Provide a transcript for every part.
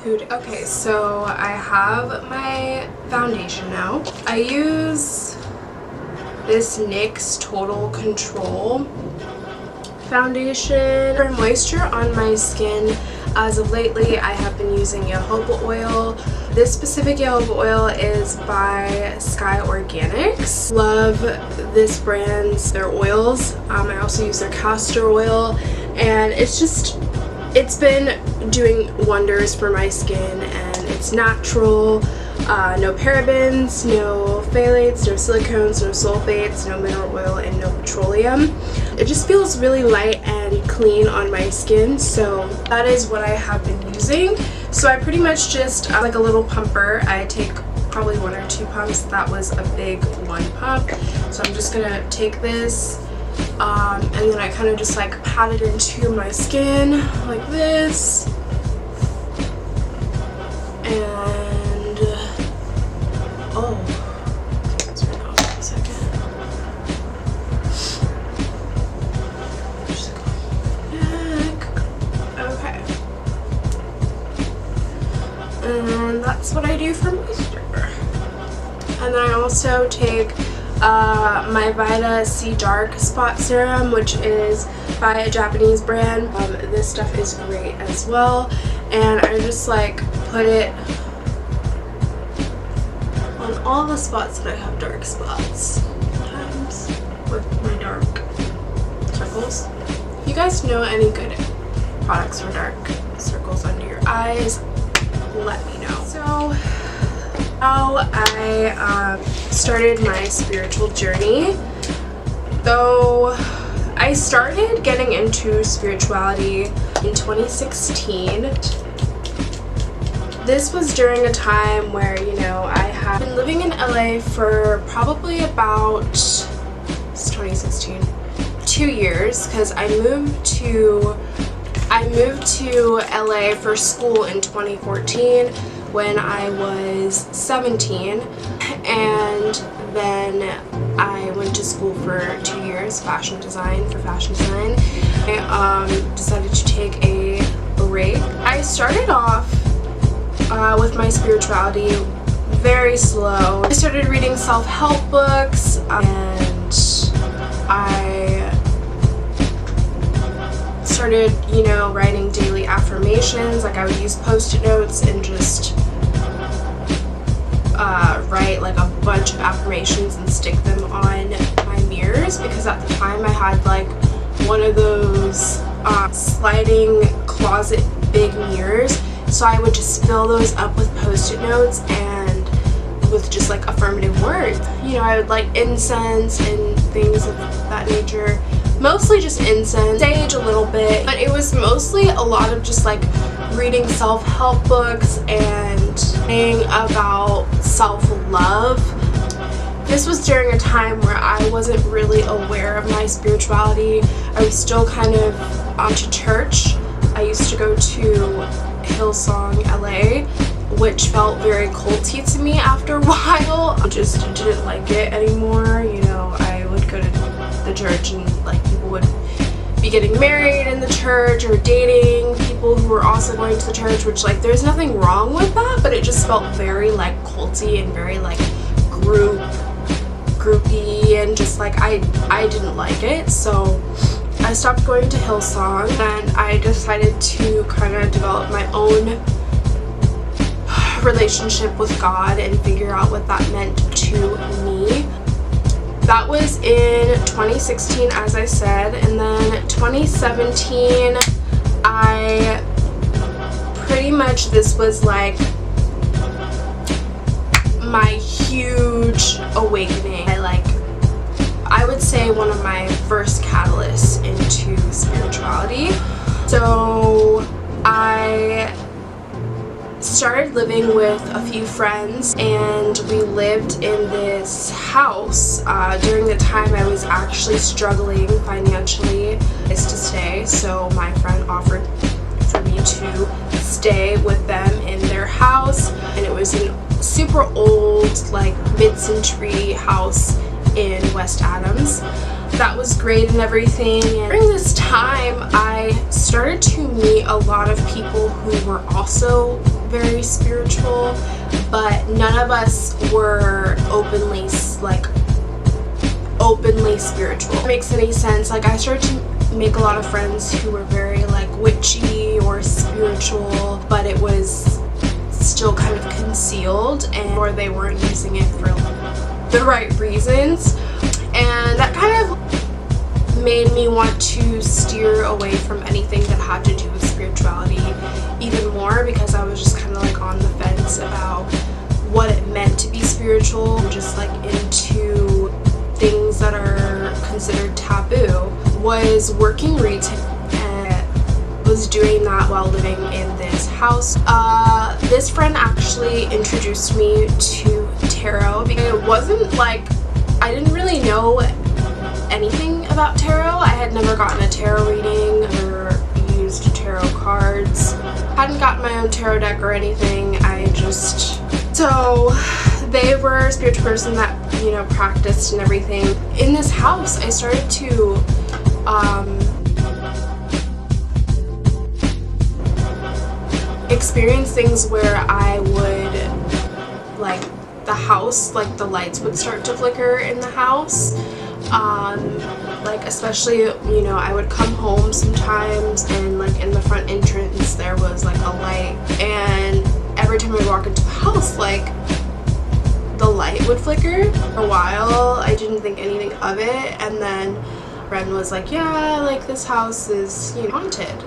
Dude, okay, so I have my foundation now. I use this NYX Total Control foundation. For moisture on my skin, as of lately, I have been using jojoba oil. This specific jojoba oil is by Sky Organics. Love this brand's, their oils. I also use their castor oil, and it's been doing wonders for my skin, and it's natural. No parabens, no phthalates, no silicones, no sulfates, no mineral oil, and no petroleum. It just feels really light and clean on my skin, so that is what I have been using. So I pretty much just, like a little pumper, I take probably 1 or 2 pumps. That was a big 1 pump. So I'm just gonna take this, and then I kind of just like pat it into my skin like this. And oh, let's turn it off for a second. Just go neck. Okay. And that's what I do for moisture. And then I also take my Vita C Dark Spot Serum, which is by a Japanese brand. This stuff is great as well. And I just like put it on all the spots that I have dark spots, sometimes with my dark circles. If you guys know any good products for dark circles under your eyes, let me know. So now I started my spiritual journey. Though I started getting into spirituality in 2016. This was during a time where, you know, I had been living in LA for probably about, it's 2016, 2 years, because I moved to LA for school in 2014 when I was 17, and then I went to school for 2 years, fashion design. I decided to take a break. I started off with my spirituality very slow. I started reading self-help books, and I started, you know, writing daily affirmations. Like I would use post-it notes and just write like a bunch of affirmations and stick them on my mirrors, because at the time I had like one of those sliding closet big mirrors, so I would just fill those up with post-it notes and with just like affirmative words. You know, I would light incense and things of that nature. Mostly just incense, sage a little bit, but it was mostly a lot of just like reading self-help books and saying about self-love. This was during a time where I wasn't really aware of my spirituality. I was still kind of onto church. I used to go to Hillsong LA, which felt very culty to me after a while. I just didn't like it anymore. You know, I would go to the church and like people would be getting married in the church or dating people who were also going to the church, which like there's nothing wrong with that, but it just felt very like culty and very like groupy, and just like I didn't like it. So I stopped going to Hillsong, and I decided to kind of develop my own relationship with God and figure out what that meant to me. That was in 2016, as I said, and then 2017, I pretty much, this was like my huge awakening. I would say one of my first catalysts into spirituality. So I started living with a few friends, and we lived in this house during the time I was actually struggling financially to stay. So my friend offered for me to stay with them in their house, and it was a super old, like mid-century house in West Adams. that was great and everything. And during this time, I started to meet a lot of people who were also very spiritual, but none of us were openly spiritual. If that makes any sense. Like, I started to make a lot of friends who were very like witchy or spiritual, but it was still kind of concealed, or they weren't using it for the right reasons. And that kind of made me want to steer away from anything that had to do with spirituality even more, because I was just kind of like on the fence about what it meant to be spiritual. I'm just like into things that are considered taboo. Was working retail and was doing that while living in this house. This friend actually introduced me to tarot. It wasn't like, I didn't really know anything about tarot. I had never gotten a tarot reading or used tarot cards. Hadn't gotten my own tarot deck or anything. So they were a spiritual person that, you know, practiced and everything. In this house, I started to experience things where I would, like, the house, like the lights would start to flicker in the house. Like, especially, you know, I would come home sometimes and like in the front entrance there was like a light, and every time I would walk into the house, like, the light would flicker. For a while I didn't think anything of it, and then a friend was like, yeah, like, this house is, you know, haunted.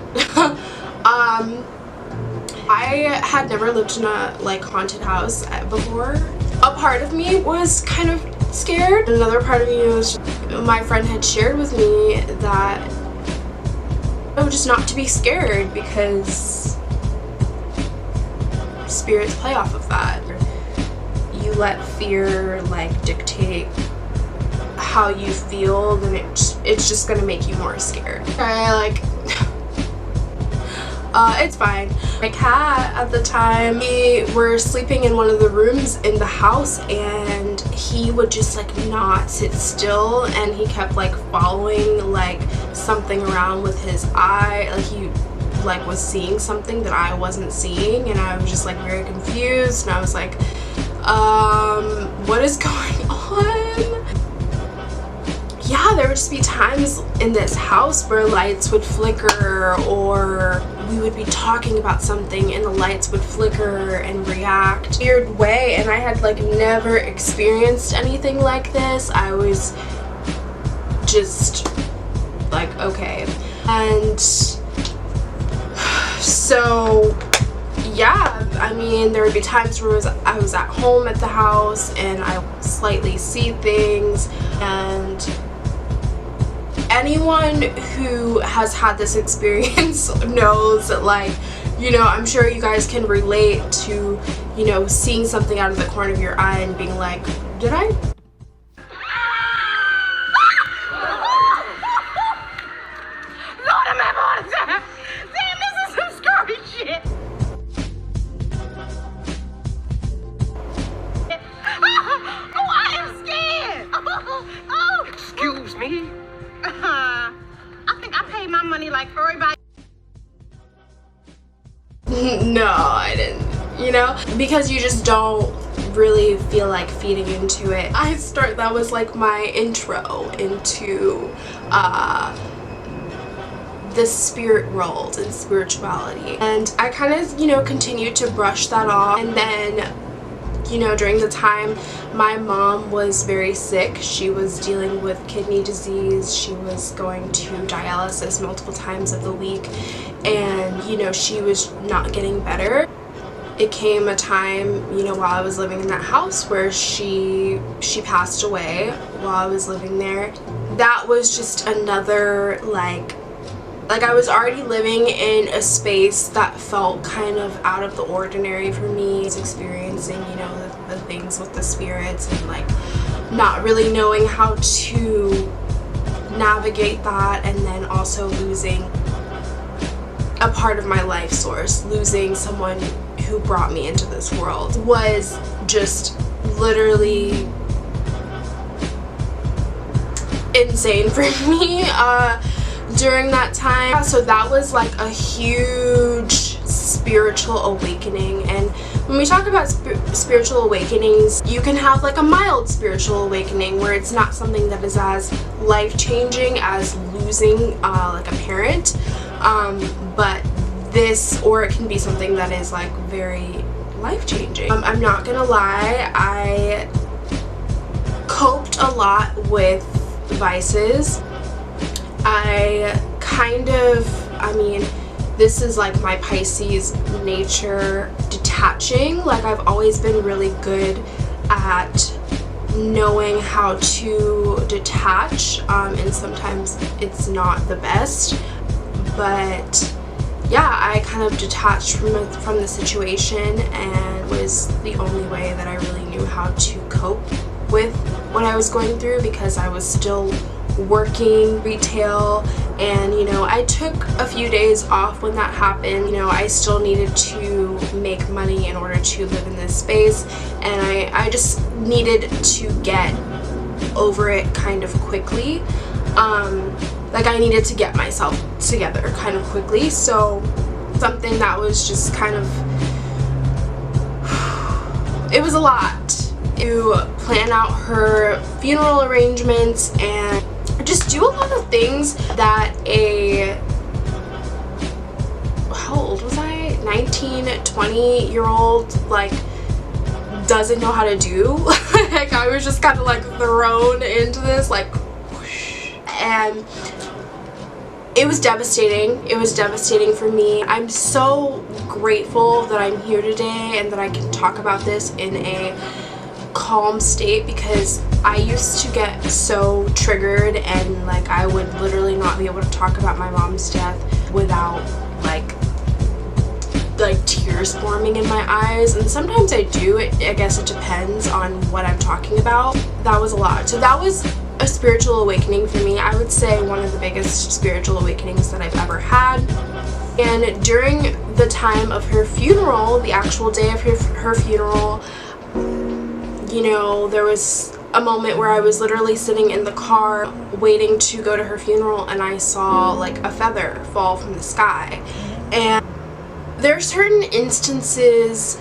I had never lived in a like haunted house before. A part of me was kind of scared. Another part of me was, my friend had shared with me that, oh, just not to be scared, because spirits play off of that. You let fear like dictate how you feel, then it's just gonna make you more scared. It's fine. My cat at the time, we were sleeping in one of the rooms in the house, and he would just like not sit still, and he kept like following like something around with his eye. Like, he like was seeing something that I wasn't seeing, and I was just like very confused, and I was like, what is going on? Yeah, there would just be times in this house where lights would flicker, or we would be talking about something and the lights would flicker and react weird way, and I had like never experienced anything like this. I was just like, okay. And so yeah, I mean, there would be times where I was at home at the house and I would slightly see things, and anyone who has had this experience knows that, like, you know, I'm sure you guys can relate to, you know, seeing something out of the corner of your eye and being like, did I? Lord, I'm having a heart attack. Damn, this is some scary shit. Oh, I am scared. Oh. Excuse me. I think I paid my money like everybody. No, I didn't, you know, because you just don't really feel like feeding into it. That was like my intro into the spirit world and spirituality, and I kind of, you know, continued to brush that off. And then, you know, during the time my mom was very sick, she was dealing with kidney disease, she was going to dialysis multiple times of the week, and, you know, she was not getting better. It came a time, you know, while I was living in that house where she passed away while I was living there. That was just another, like I was already living in a space that felt kind of out of the ordinary for me. I was experiencing, you know, the things with the spirits, and like not really knowing how to navigate that, and then also losing a part of my life source, losing someone who brought me into this world, was just literally insane for me during that time. So that was like a huge spiritual awakening. And when we talk about spiritual awakenings, you can have like a mild spiritual awakening where it's not something that is as life-changing as losing like a parent, but this, or it can be something that is like very life-changing. I'm not gonna lie, I coped a lot with vices. I mean, this is like my Pisces nature, detaching. Like, I've always been really good at knowing how to detach, and sometimes it's not the best, but yeah, I kind of detached from the situation, and was the only way that I really knew how to cope with what I was going through, because I was still working retail, and you know, I took a few days off when that happened. You know, I still needed to make money in order to live in this space, and I just needed to get over it kind of quickly. Like, I needed to get myself together kind of quickly. So something that was just kind of, it was a lot to plan out her funeral arrangements and just do a lot of things that how old was I? 19, 20-year-old, like, doesn't know how to do. Like, I was just kind of like thrown into this, like, whoosh. And it was devastating. It was devastating for me. I'm so grateful that I'm here today and that I can talk about this in a calm state, because I used to get so triggered, and like, I would literally not be able to talk about my mom's death without like tears forming in my eyes. And sometimes I do. I guess it depends on what I'm talking about. That was a lot. So that was a spiritual awakening for me. I would say one of the biggest spiritual awakenings that I've ever had. And during the time of her funeral, the actual day of her funeral, you know, there was a moment where I was literally sitting in the car waiting to go to her funeral, and I saw like a feather fall from the sky. And there are certain instances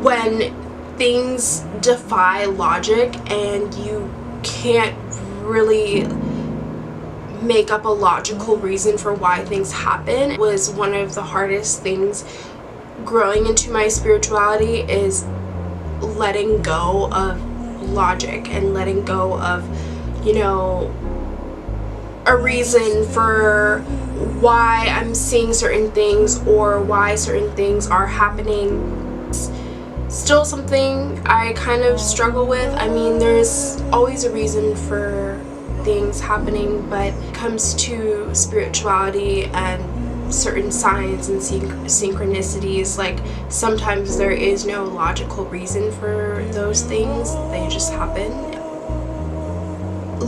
when things defy logic and you can't really make up a logical reason for why things happen. It was one of the hardest things growing into my spirituality, is letting go of logic and letting go of, you know, a reason for why I'm seeing certain things or why certain things are happening. It's still something I kind of struggle with. I mean, there's always a reason for things happening, but when it comes to spirituality and certain signs and synchronicities, like, sometimes there is no logical reason for those things, they just happen.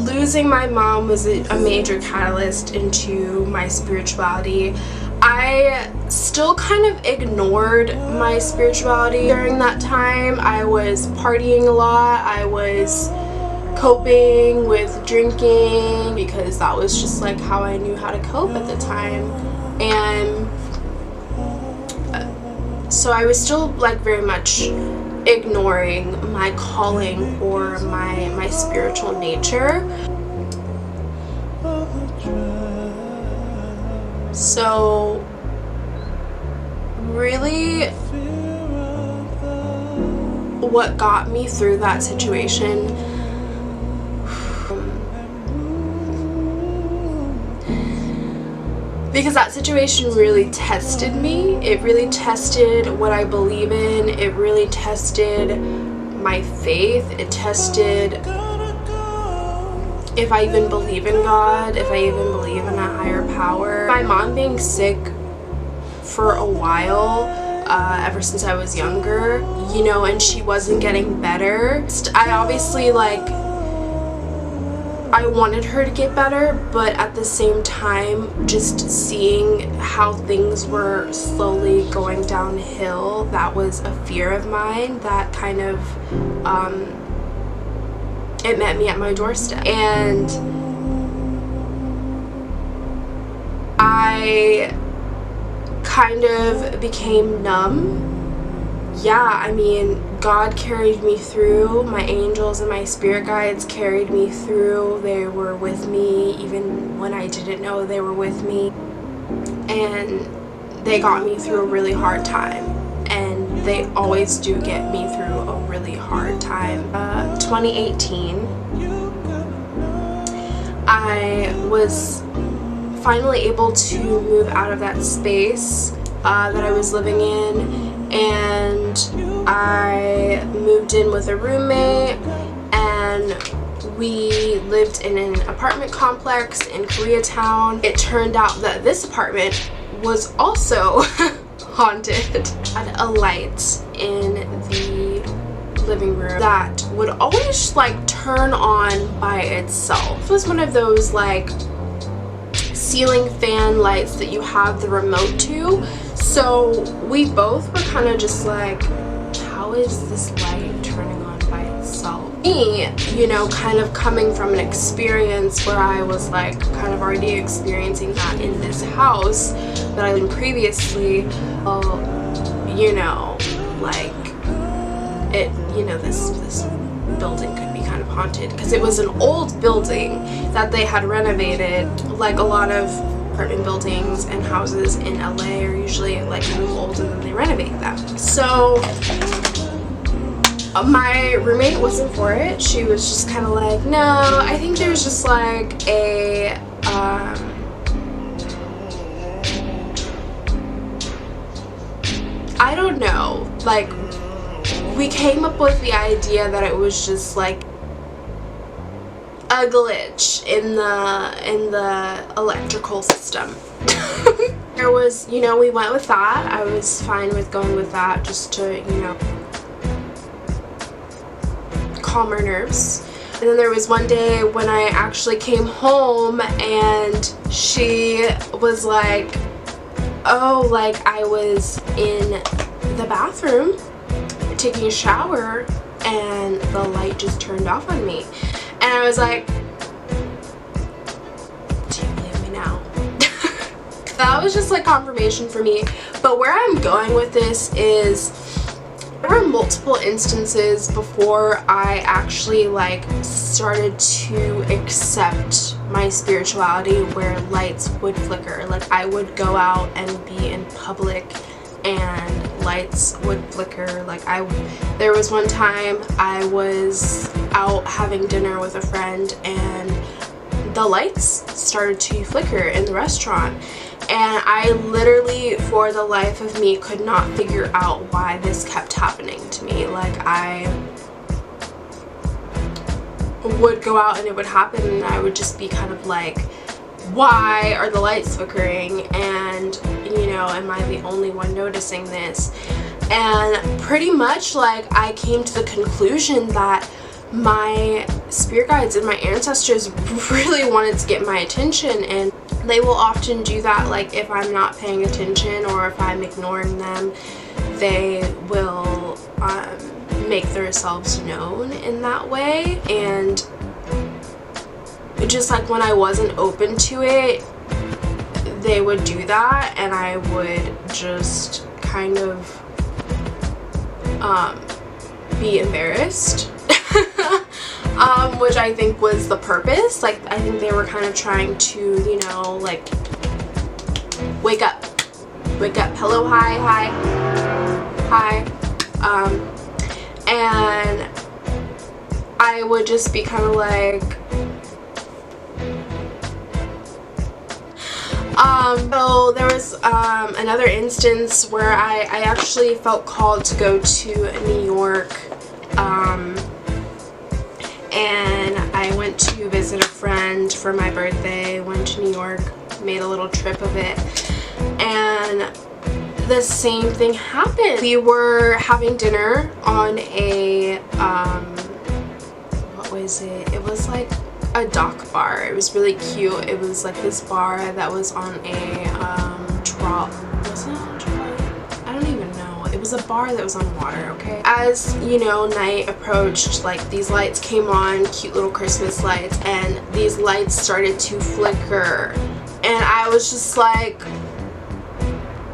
Losing my mom was a major catalyst into my spirituality. I still kind of ignored my spirituality during that time. I was partying a lot. I was coping with drinking, because that was just like how I knew how to cope at the time. And so I was still like very much ignoring my calling or my spiritual nature. So really what got me through that situation because that situation really tested me. It really tested what I believe in. It really tested my faith. It tested if I even believe in God, if I even believe in a higher power. My mom being sick for a while, ever since I was younger, you know, and she wasn't getting better. I obviously, like, I wanted her to get better, but at the same time, just seeing how things were slowly going downhill, that was a fear of mine that kind of it met me at my doorstep. And I kind of became numb. Yeah, I mean, God carried me through. My angels and my spirit guides carried me through. They were with me even when I didn't know they were with me. And they got me through a really hard time. And they always do get me through a really hard time. 2018, I was finally able to move out of that space that I was living in, and I moved in with a roommate, and we lived in an apartment complex in Koreatown. It turned out that this apartment was also haunted. I had a light in the living room that would always like turn on by itself. It was one of those like ceiling fan lights that you have the remote to. So we both were kind of just like, how is this light turning on by itself? Me, you know, kind of coming from an experience where I was like kind of already experiencing that in this house that I lived in previously, you know, like it, you know, this building could be kind of haunted because it was an old building that they had renovated. Like a lot of apartment buildings and houses in LA are usually like kind of old and then they renovate them. So my roommate wasn't for it. She was just kind of like, no, I think there's just like a I don't know, like we came up with the idea that it was just like a glitch in the electrical system. There was, you know, we went with that. I was fine with going with that just to, you know, calm our nerves. And then there was one day when I actually came home and she was like, oh, like I was in the bathroom taking a shower and the light just turned off on me. And I was like, do you believe me now? That was just like confirmation for me. But where I'm going with this is there were multiple instances before I actually like started to accept my spirituality where lights would flicker. Like I would go out and be in public and lights would flicker. Like there was one time I was out having dinner with a friend and the lights started to flicker in the restaurant, and I literally for the life of me could not figure out why this kept happening to me. Like I would go out and it would happen and I would just be kind of like, why are the lights flickering? And you know, am I the only one noticing this? And pretty much like I came to the conclusion that my spirit guides and my ancestors really wanted to get my attention, and they will often do that. Like if I'm not paying attention or if I'm ignoring them, they will make themselves known in that way. And just like when I wasn't open to it, they would do that, and I would just kind of be embarrassed. Which I think was the purpose. Like I think they were kind of trying to, you know, like wake up, hello, hi. And I would just be kind of like so there was another instance where I actually felt called to go to New York, and I went to visit a friend for my birthday, went to New York, made a little trip of it, and the same thing happened. We were having dinner on a, what was it? It was like a dock bar. It was really cute. It was like this bar that was on a trolley. Was it on a trolley? I don't even know. It was a bar that was on water, okay? As, you know, night approached, like these lights came on, cute little Christmas lights, and these lights started to flicker. And I was just like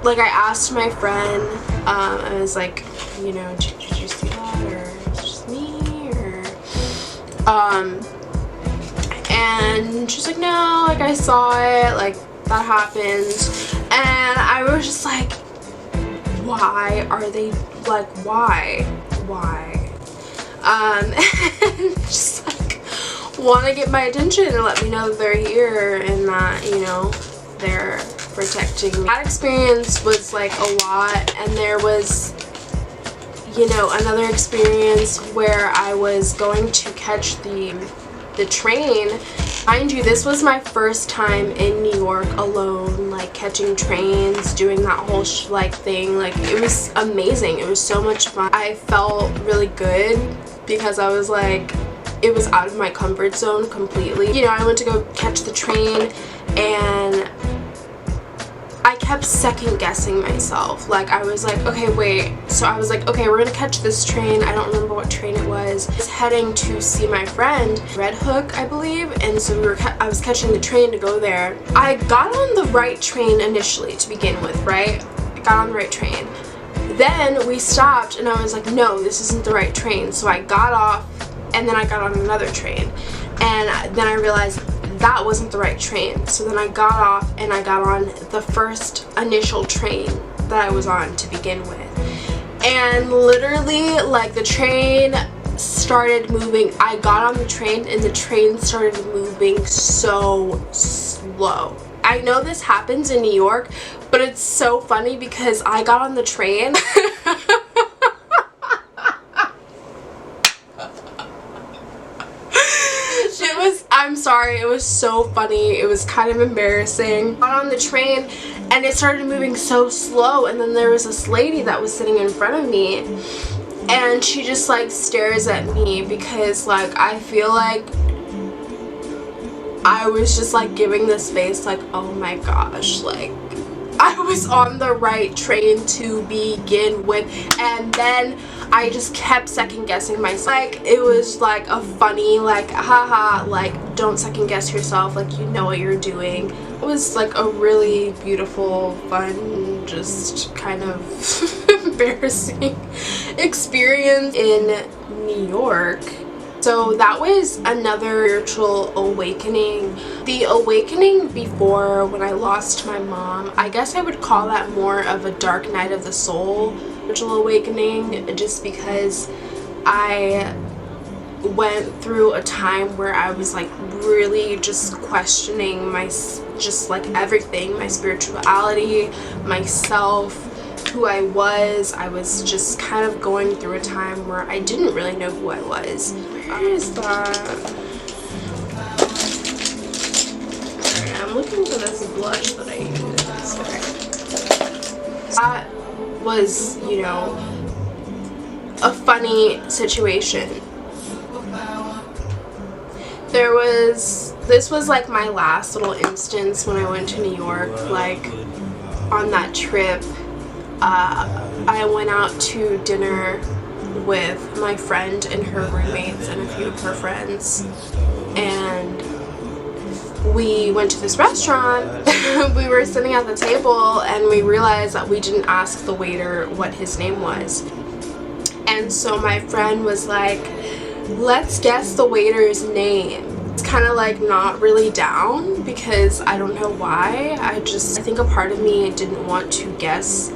I asked my friend, I was like, you know, did you see that, or it's just me, or and she's like, no, like I saw it, like that happened. And I was just like, why are they, like, why and just like want to get my attention and let me know that they're here and that, you know, they're protecting me. That experience was like a lot. And there was, you know, another experience where I was going to catch the train. Mind you, this was my first time in New York alone, like catching trains, doing that whole thing. Like, it was amazing. It was so much fun. I felt really good because I was like, it was out of my comfort zone completely. You know, I went to go catch the train and I kept second guessing myself. Like, I was like, okay, wait. So I was like, okay, we're gonna catch this train. I don't remember what train it was. I was heading to see my friend, Red Hook, I believe. And so I was catching the train to go there. I got on the right train initially to begin with, right? I got on the right train. Then we stopped and I was like, no, this isn't the right train. So I got off and then I got on another train. And then I realized that wasn't the right train. So then I got off and I got on the first initial train that I was on to begin with. And literally, like, the train started moving. I got on the train and the train started moving so slow. I know this happens in New York, but it's so funny because I got on the train I'm sorry, it was so funny. It was kind of embarrassing. I got on the train and it started moving so slow, and then there was this lady that was sitting in front of me and she just like stares at me because like I feel like I was just like giving this face like, oh my gosh, like I was on the right train to begin with. And then I just kept second guessing myself. Like, it was like a funny, like, haha, like, don't second guess yourself, like, you know what you're doing. It was like a really beautiful, fun, just kind of embarrassing experience in New York. So that was another spiritual awakening. The awakening before, when I lost my mom, I guess I would call that more of a dark night of the soul spiritual awakening, just because I went through a time where I was like really just questioning just like everything, my spirituality, myself, who I was. I was just kind of going through a time where I didn't really know who I was. Where is that? Sorry, I'm looking for this blush that I use. Okay. That was, you know, a funny situation. This was like my last little instance when I went to New York, like on that trip. I went out to dinner with my friend and her roommates and a few of her friends, and we went to this restaurant. We were sitting at the table and we realized that we didn't ask the waiter what his name was. And so my friend was like, let's guess the waiter's name. It's kind of like not really down because I don't know why. I think a part of me didn't want to guess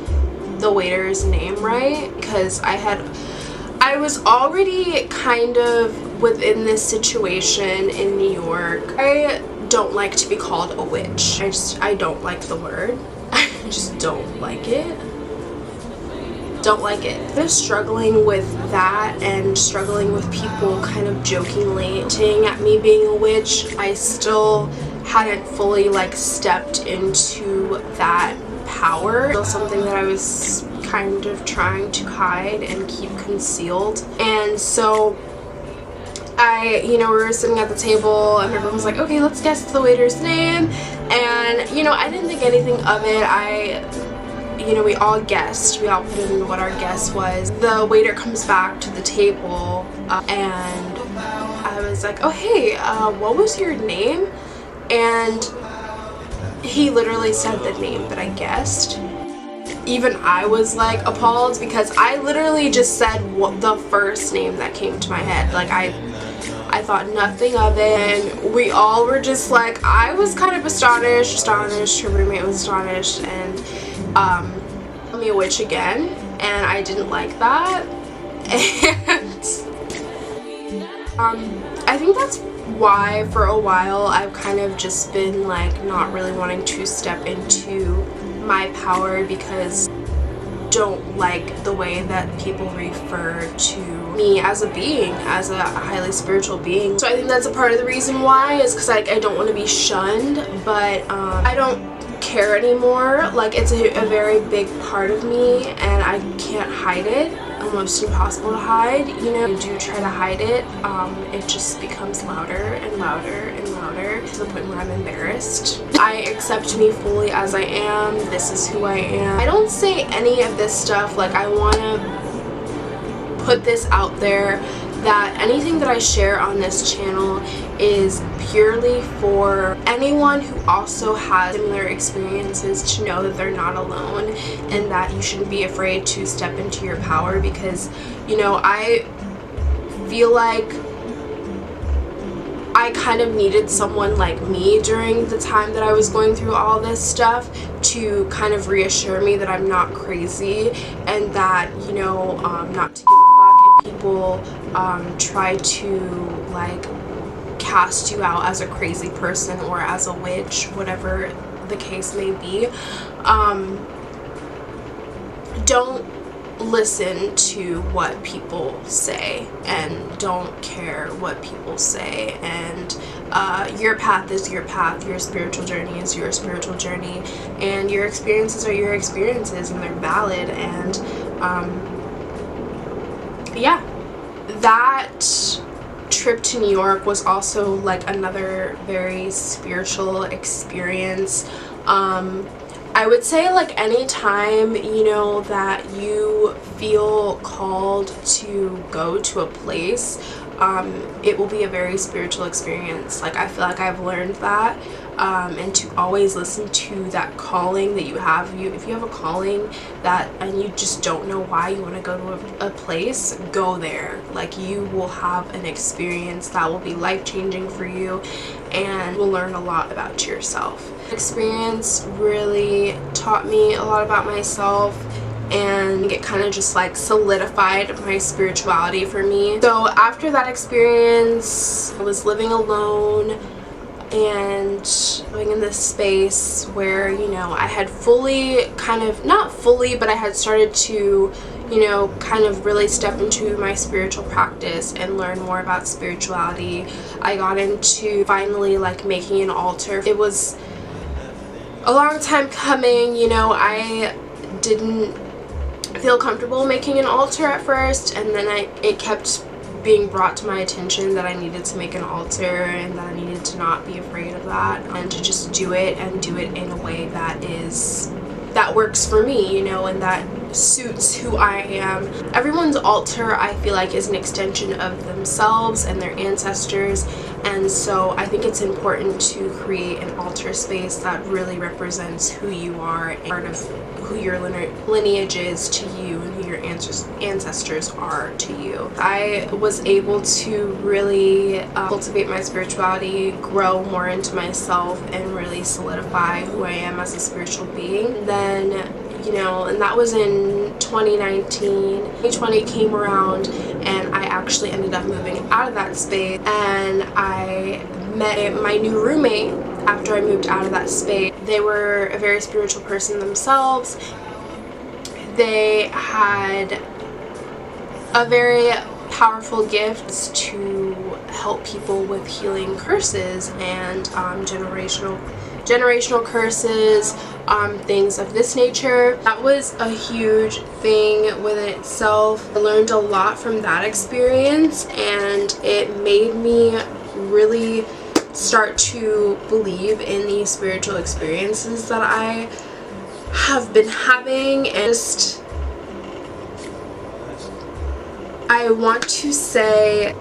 the waiter's name right, because I was already kind of within this situation in New York. I don't like to be called a witch. I don't like the word. I just don't like it. Don't like it. Just struggling with that and struggling with people kind of jokingly saying at me being a witch. I still hadn't fully like stepped into that power. Still something that I was kind of trying to hide and keep concealed. And so we were sitting at the table and everyone was like, okay, let's guess the waiter's name. And, you know, I didn't think anything of it. you know, we all guessed. We all put in what our guess was. The waiter comes back to the table and I was like, oh hey, what was your name? And he literally said the name that I guessed. Even I was like appalled because I literally just said the first name that came to my head. Like I thought nothing of it, and we all were just like, I was kind of astonished, her roommate was astonished, and called me a witch again, and I didn't like that. And I think that's why for a while I've kind of just been like not really wanting to step into my power, because don't like the way that people refer to me as a being, as a highly spiritual being. So I think that's a part of the reason why, is because like I don't want to be shunned, but I don't care anymore. Like it's a very big part of me and I can't hide it. Almost impossible to hide, you know. I do try to hide it, it just becomes louder and louder and louder to the point where I'm embarrassed. I accept me fully as I am. This is who I am. I don't say any of this stuff. Like, I want to put this out there that anything that I share on this channel is purely for anyone who also has similar experiences, to know that they're not alone and that you shouldn't be afraid to step into your power. Because, you know, I feel like I kind of needed someone like me during the time that I was going through all this stuff to kind of reassure me that I'm not crazy, and that, you know, not to give a fuck if people try to like cast you out as a crazy person or as a witch, whatever the case may be. Don't listen to what people say, and don't care what people say, and your path is your path, your spiritual journey is your spiritual journey, and your experiences are your experiences, and they're valid. And yeah, that trip to New York was also like another very spiritual experience. I would say, like, anytime, you know, that you feel called to go to a place, it will be a very spiritual experience. Like, I feel like I've learned that, and to always listen to that calling that you have. If you have a calling that, and you just don't know why you want to go to a place, go there. Like, you will have an experience that will be life-changing for you, and will learn a lot about yourself. Experience really taught me a lot about myself, and it kind of just like solidified my spirituality for me. So after that experience, I was living alone and living in this space where, you know, I had fully kind of, not fully, but I had started to, you know, kind of really step into my spiritual practice and learn more about spirituality. I got into finally like making an altar. It was a long time coming, you know. I didn't feel comfortable making an altar at first, and then it kept being brought to my attention that I needed to make an altar, and that I needed to not be afraid of that, and to just do it, and do it in a way that works for me, you know, and that suits who I am. Everyone's altar, I feel like, is an extension of themselves and their ancestors, and so I think it's important to create an altar space that really represents who you are, and part of who your lineage is to you, and who your ancestors are to you. I was able to really cultivate my spirituality, grow more into myself, and really solidify who I am as a spiritual being. Then, you know, and that was in 2019. 2020 came around, and I actually ended up moving out of that space, and I met my new roommate after I moved out of that space. They were a very spiritual person themselves. They had a very powerful gift to help people with healing curses and generational curses, things of this nature. That was a huge thing within itself. I learned a lot from that experience, and it made me really start to believe in these spiritual experiences that I have been having, and just I want to say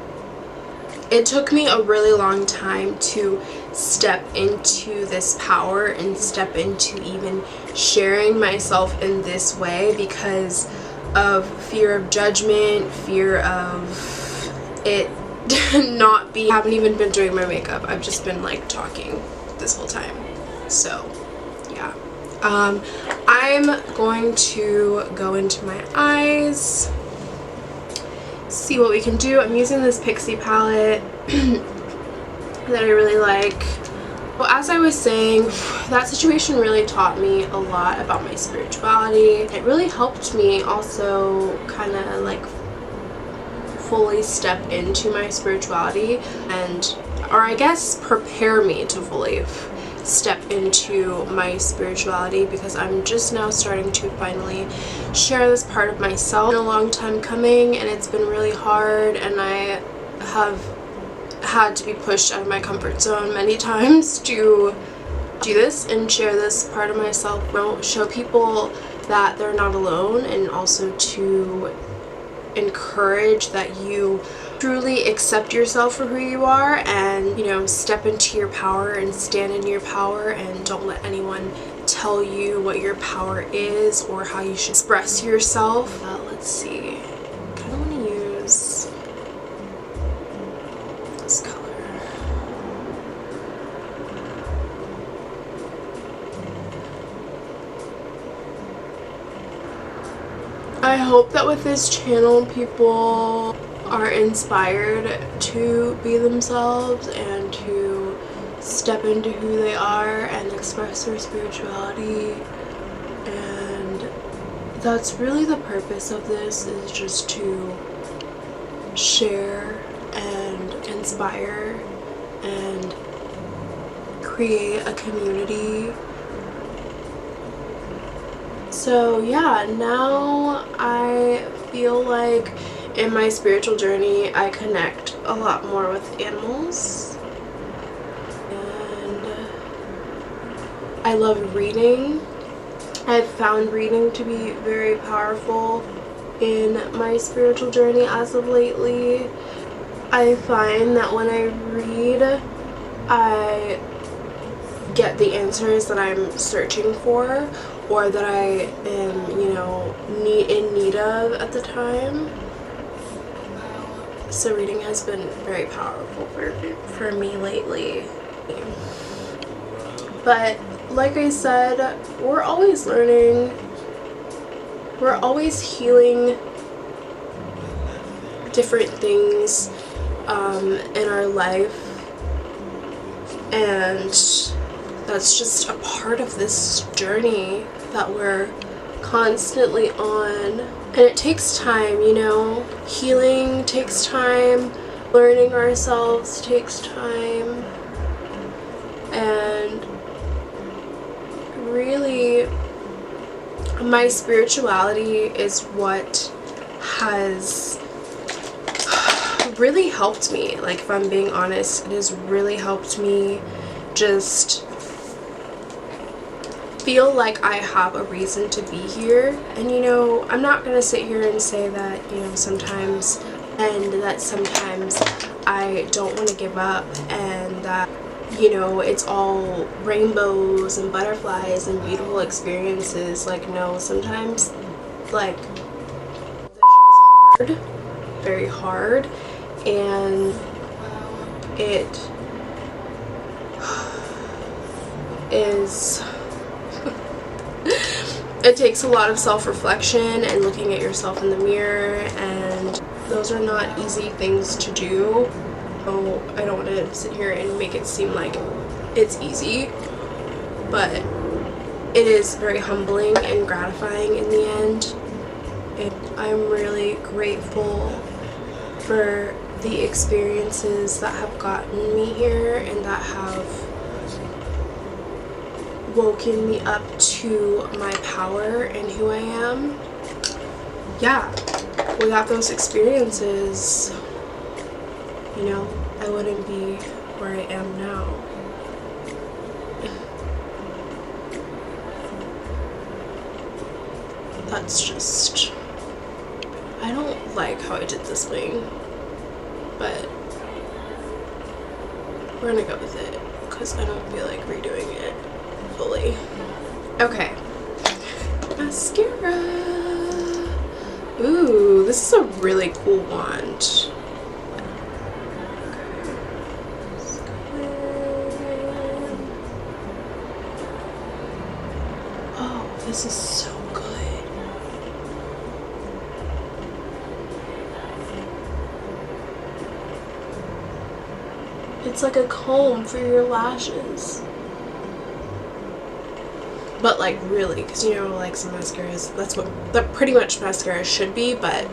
it took me a really long time to step into this power and step into even sharing myself in this way because of fear of judgment, fear of it not be. I haven't even been doing my makeup. I've just been like talking this whole time. So yeah. I'm going to go into my eyes, see what we can do. I'm using this Pixie palette that I really like. Well, as I was saying, that situation really taught me a lot about my spirituality. It really helped me also kind of like fully step into my spirituality, and or I guess prepare me to fully step into my spirituality, because I'm just now starting to finally share this part of myself. It's been a long time coming, and it's been really hard, and I have had to be pushed out of my comfort zone many times to do this and share this part of myself, show people that they're not alone, and also to encourage that you truly accept yourself for who you are, and you know, step into your power and stand in your power, and don't let anyone tell you what your power is or how you should express yourself. Let's see, I kind of want to use this color. I hope that with this channel people are inspired to be themselves and to step into who they are and express their spirituality, and that's really the purpose of this, is just to share and inspire and create a community. So yeah, now I feel like in my spiritual journey I connect a lot more with animals, and I love reading. I've found reading to be very powerful in my spiritual journey as of lately. I find that when I read, I get the answers that I'm searching for, or that I am, you know, in need of at the time. So reading has been very powerful for me lately. But like I said, we're always learning. We're always healing different things in our life, and that's just a part of this journey that we're constantly on. And it takes time, you know. Healing takes time. Learning ourselves takes time. And really, my spirituality is what has really helped me. Like, if I'm being honest, it has really helped me just feel like I have a reason to be here. And you know, I'm not gonna sit here and say that, you know, sometimes I don't want to give up, and that, you know, it's all rainbows and butterflies and beautiful experiences. Like, no, sometimes, like, it's hard, very hard, and it is it takes a lot of self-reflection and looking at yourself in the mirror, and those are not easy things to do. So I don't want to sit here and make it seem like it's easy, but it is very humbling and gratifying in the end. And I'm really grateful for the experiences that have gotten me here and that have woken me up to my power and who I am. Yeah, without those experiences, you know, I wouldn't be where I am now. That's just, I don't like how I did this wing, but we're gonna go with it because I don't feel like redoing it fully. Okay, mascara. Ooh, this is a really cool wand. Oh, this is so good. It's like a comb for your lashes. But like really, because you know, like some mascaras, that pretty much mascara should be, but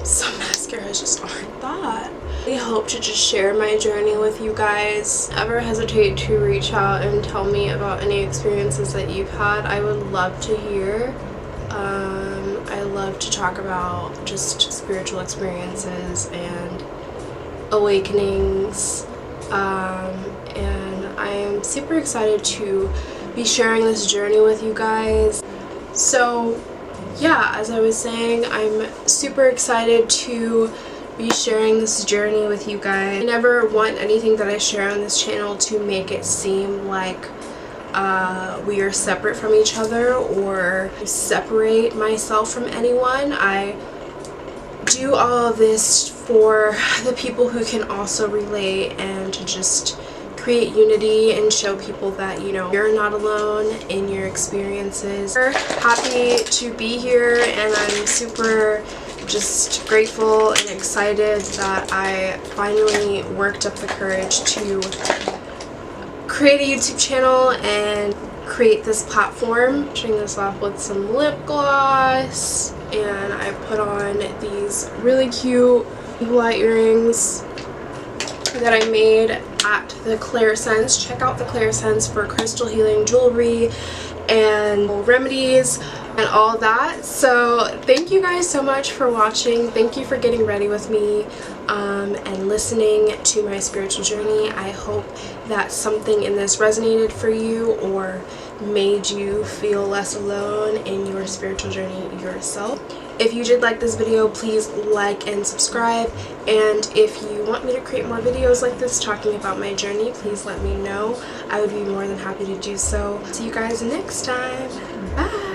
some mascaras just aren't that. I hope to just share my journey with you guys. Never hesitate to reach out and tell me about any experiences that you've had. I would love to hear. I love to talk about just spiritual experiences and awakenings, and I am super excited to be sharing this journey with you guys. So yeah, as I was saying, I'm super excited to be sharing this journey with you guys. I never want anything that I share on this channel to make it seem like we are separate from each other or separate myself from anyone. I do all of this for the people who can also relate and to just create unity and show people that, you know, you're not alone in your experiences. We're happy to be here, and I'm super just grateful and excited that I finally worked up the courage to create a YouTube channel and create this platform. Finishing this off with some lip gloss, and I put on these really cute light earrings that I made at the Claire Sense. Check out the Claire Sense for crystal healing jewelry and remedies and all that. So thank you guys so much for watching. Thank you for getting ready with me and listening to my spiritual journey. I hope that something in this resonated for you or made you feel less alone in your spiritual journey yourself. If you did like this video, please like and subscribe, and if you want me to create more videos like this talking about my journey, please let me know. I would be more than happy to do so. See you guys next time. Bye!